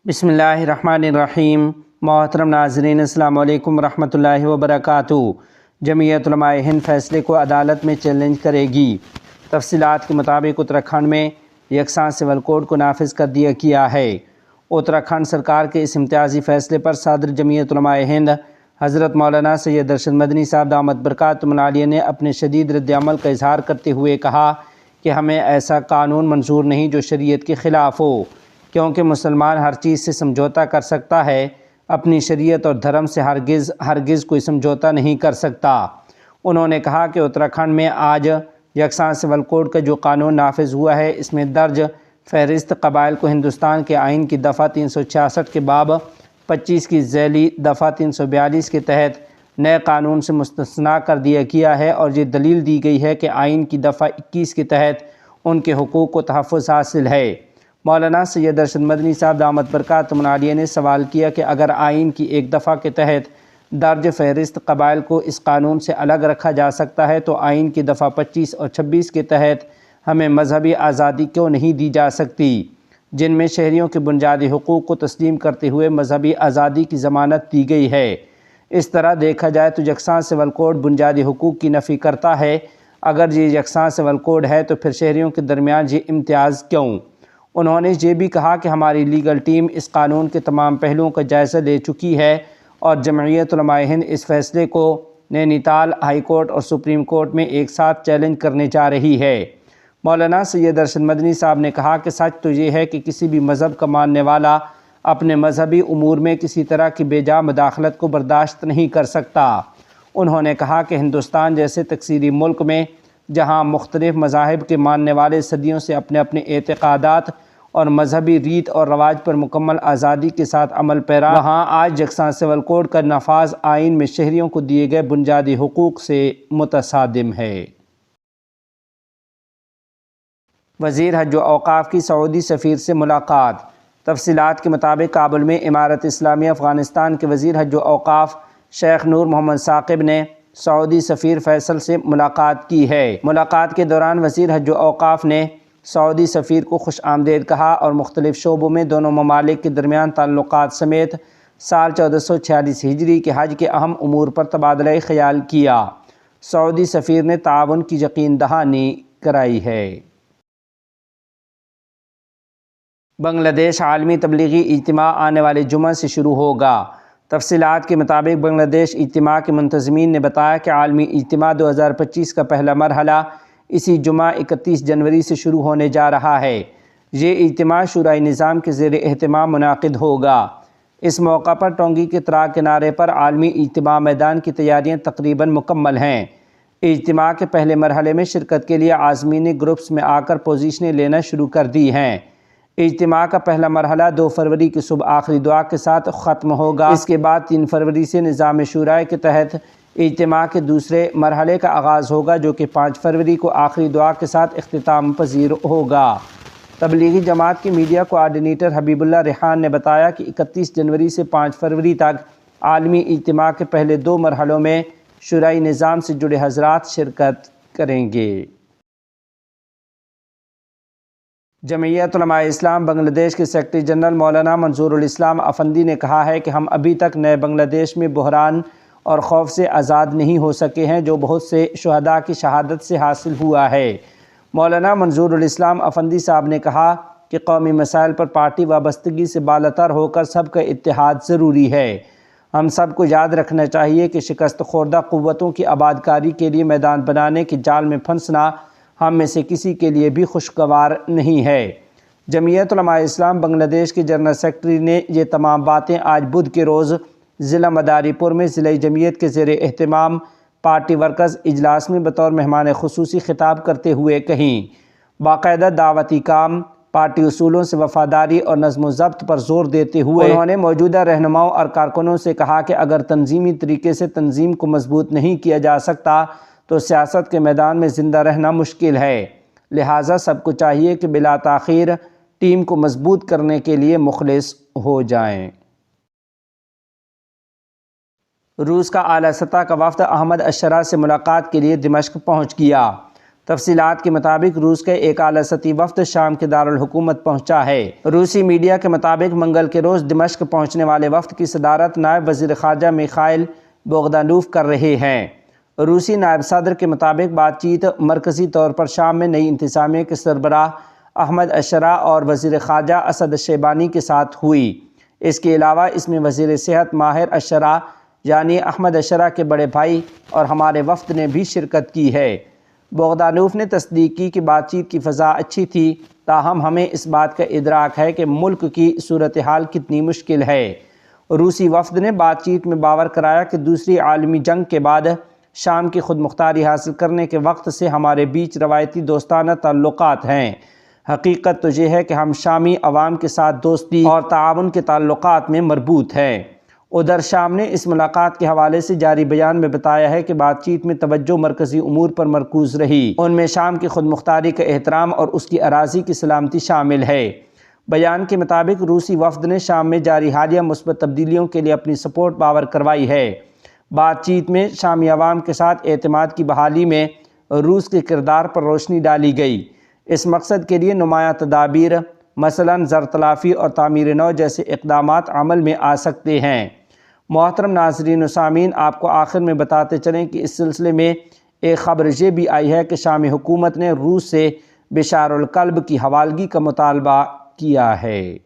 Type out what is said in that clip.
بسم اللہ الرحمن الرحیم۔ محترم ناظرین، السلام علیکم ورحمۃ اللہ وبرکاتہ۔ جمعیت علماء ہند فیصلے کو عدالت میں چیلنج کرے گی۔ تفصیلات کے مطابق اتراکھنڈ میں یکساں سول کوڈ کو نافذ کر دیا گیا ہے۔ اتراکھنڈ سرکار کے اس امتیازی فیصلے پر صدر جمعیت علماء ہند حضرت مولانا سید ارشد مدنی صاحب دامت برکاتہم العالیہ نے اپنے شدید رد عمل کا اظہار کرتے ہوئے کہا کہ ہمیں ایسا قانون منظور نہیں جو شریعت کے خلاف ہو، کیونکہ مسلمان ہر چیز سے سمجھوتا کر سکتا ہے، اپنی شریعت اور دھرم سے ہرگز کوئی سمجھوتا نہیں کر سکتا۔ انہوں نے کہا کہ اتراکھنڈ میں آج یکساں سول کوڈ کا جو قانون نافذ ہوا ہے، اس میں درج فہرست قبائل کو ہندوستان کے آئین کی دفعہ 366 کے باب 25 کی ذیلی دفعہ 342 کے تحت نئے قانون سے مستثنیٰ کر دیا گیا ہے، اور یہ دلیل دی گئی ہے کہ آئین کی دفعہ 21 کے تحت ان کے حقوق کو تحفظ حاصل ہے۔ مولانا سید ارشد مدنی صاحب دامت برکاتہم العالیہ نے سوال کیا کہ اگر آئین کی ایک دفعہ کے تحت درج فہرست قبائل کو اس قانون سے الگ رکھا جا سکتا ہے تو آئین کی دفعہ 25 اور 26 کے تحت ہمیں مذہبی آزادی کیوں نہیں دی جا سکتی، جن میں شہریوں کے بنیادی حقوق کو تسلیم کرتے ہوئے مذہبی آزادی کی ضمانت دی گئی ہے۔ اس طرح دیکھا جائے تو یکساں سول کوڈ بنیادی حقوق کی نفی کرتا ہے۔ اگر یہ یکساں سول کوڈ ہے تو پھر شہریوں کے درمیان یہ امتیاز کیوں؟ انہوں نے یہ بھی کہا کہ ہماری لیگل ٹیم اس قانون کے تمام پہلوؤں کا جائزہ لے چکی ہے، اور جمعیت علماء ہند اس فیصلے کو نینی تال ہائی کورٹ اور سپریم کورٹ میں ایک ساتھ چیلنج کرنے جا رہی ہے۔ مولانا سید ارشد مدنی صاحب نے کہا کہ سچ تو یہ ہے کہ کسی بھی مذہب کا ماننے والا اپنے مذہبی امور میں کسی طرح کی بے جا مداخلت کو برداشت نہیں کر سکتا۔ انہوں نے کہا کہ ہندوستان جیسے تکثیری ملک میں جہاں مختلف مذاہب کے ماننے والے صدیوں سے اپنے اپنے اعتقادات اور مذہبی ریت اور رواج پر مکمل آزادی کے ساتھ عمل پیرا، وہاں آج یکساں سول کوڈ کا نفاذ آئین میں شہریوں کو دیے گئے بنیادی حقوق سے متصادم ہے۔ وزیر حج و اوقاف کی سعودی سفیر سے ملاقات۔ تفصیلات کے مطابق کابل میں امارت اسلامیہ افغانستان کے وزیر حج و اوقاف شیخ نور محمد ثاقب نے سعودی سفیر فیصل سے ملاقات کی ہے۔ ملاقات کے دوران وزیر حج و اوقاف نے سعودی سفیر کو خوش آمدید کہا اور مختلف شعبوں میں دونوں ممالک کے درمیان تعلقات سمیت سال 1446 ہجری کے حج کے اہم امور پر تبادلہ خیال کیا۔ سعودی سفیر نے تعاون کی یقین دہانی کرائی ہے۔ بنگلہ دیش عالمی تبلیغی اجتماع آنے والے جمعہ سے شروع ہوگا۔ تفصیلات کے مطابق بنگلہ دیش اجتماع کے منتظمین نے بتایا کہ عالمی اجتماع 2025 کا پہلا مرحلہ اسی جمعہ 31 جنوری سے شروع ہونے جا رہا ہے۔ یہ اجتماع شورائے نظام کے زیر اہتمام منعقد ہوگا۔ اس موقع پر ٹونگی کے تراغ کنارے پر عالمی اجتماع میدان کی تیاریاں تقریباً مکمل ہیں۔ اجتماع کے پہلے مرحلے میں شرکت کے لیے عازمین نے گروپس میں آ کر پوزیشنیں لینا شروع کر دی ہیں۔ اجتماع کا پہلا مرحلہ 2 فروری کی صبح آخری دعا کے ساتھ ختم ہوگا۔ اس کے بعد 3 فروری سے نظام شورائے کے تحت اجتماع کے دوسرے مرحلے کا آغاز ہوگا، جو کہ 5 فروری کو آخری دعا کے ساتھ اختتام پذیر ہوگا۔ تبلیغی جماعت کے میڈیا کوآرڈینیٹر حبیب اللہ ریحان نے بتایا کہ 31 جنوری سے 5 فروری تک عالمی اجتماع کے پہلے 2 مرحلوں میں شورائے نظام سے جڑے حضرات شرکت کریں گے۔ جمعیت علماء اسلام بنگلہ دیش کے سیکرٹری جنرل مولانا منظور الاسلام افندی نے کہا ہے کہ ہم ابھی تک نئے بنگلہ دیش میں بحران اور خوف سے آزاد نہیں ہو سکے ہیں، جو بہت سے شہداء کی شہادت سے حاصل ہوا ہے۔ مولانا منظور الاسلام افندی صاحب نے کہا کہ قومی مسائل پر پارٹی وابستگی سے بالاتر ہو کر سب کا اتحاد ضروری ہے۔ ہم سب کو یاد رکھنا چاہیے کہ شکست خوردہ قوتوں کی آبادکاری کے لیے میدان بنانے کے جال میں پھنسنا ہم میں سے کسی کے لیے بھی خوشگوار نہیں ہے۔ جمعیت علماء اسلام بنگلہ دیش کے جنرل سیکرٹری نے یہ تمام باتیں آج بدھ کے روز ضلع مداری پور میں ضلع جمعیت کے زیر اہتمام پارٹی ورکرز اجلاس میں بطور مہمان خصوصی خطاب کرتے ہوئے کہیں۔ باقاعدہ دعوتی کام، پارٹی اصولوں سے وفاداری اور نظم و ضبط پر زور دیتے ہوئے انہوں نے موجودہ رہنماؤں اور کارکنوں سے کہا کہ اگر تنظیمی طریقے سے تنظیم کو مضبوط نہیں کیا جا سکتا تو سیاست کے میدان میں زندہ رہنا مشکل ہے، لہٰذا سب کو چاہیے کہ بلا تاخیر ٹیم کو مضبوط کرنے کے لیے مخلص ہو جائیں۔ روس کا اعلیٰ سطح کا وفد احمد الشرا سے ملاقات کے لیے دمشق پہنچ گیا۔ تفصیلات کے مطابق روس کے ایک اعلیٰ سطحی وفد شام کے دارالحکومت پہنچا ہے۔ روسی میڈیا کے مطابق منگل کے روز دمشق پہنچنے والے وفد کی صدارت نائب وزیر خارجہ میخائیل بوغدانوف کر رہے ہیں۔ روسی نائب صدر کے مطابق بات چیت مرکزی طور پر شام میں نئی انتظامیہ کے سربراہ احمد الشرا اور وزیر خارجہ اسد الشیبانی کے ساتھ ہوئی۔ اس کے علاوہ اس میں وزیر صحت ماہر الشرا یعنی احمد الشرا کے بڑے بھائی اور ہمارے وفد نے بھی شرکت کی ہے۔ بوغدانوف نے تصدیق کی کہ بات چیت کی فضا اچھی تھی، تاہم ہمیں اس بات کا ادراک ہے کہ ملک کی صورتحال کتنی مشکل ہے۔ روسی وفد نے بات چیت میں باور کرایا کہ دوسری عالمی جنگ کے بعد شام کی خود مختاری حاصل کرنے کے وقت سے ہمارے بیچ روایتی دوستانہ تعلقات ہیں۔ حقیقت تو یہ ہے کہ ہم شامی عوام کے ساتھ دوستی اور تعاون کے تعلقات میں مربوط ہیں۔ ادھر شام نے اس ملاقات کے حوالے سے جاری بیان میں بتایا ہے کہ بات چیت میں توجہ مرکزی امور پر مرکوز رہی۔ ان میں شام کی خود مختاری کا احترام اور اس کی اراضی کی سلامتی شامل ہے۔ بیان کے مطابق روسی وفد نے شام میں جاری حالیہ مثبت تبدیلیوں کے لیے اپنی سپورٹ پاور کروائی ہے۔ بات چیت میں شامی عوام کے ساتھ اعتماد کی بحالی میں روس کے کردار پر روشنی ڈالی گئی۔ اس مقصد کے لیے نمایاں تدابیر مثلاً زرتلافی اور تعمیر نو جیسے اقدامات عمل میں آ سکتے ہیں۔ محترم ناظرین و سامعین، آپ کو آخر میں بتاتے چلیں کہ اس سلسلے میں ایک خبر یہ بھی آئی ہے کہ شامی حکومت نے روس سے بشار القلب کی حوالگی کا مطالبہ کیا ہے۔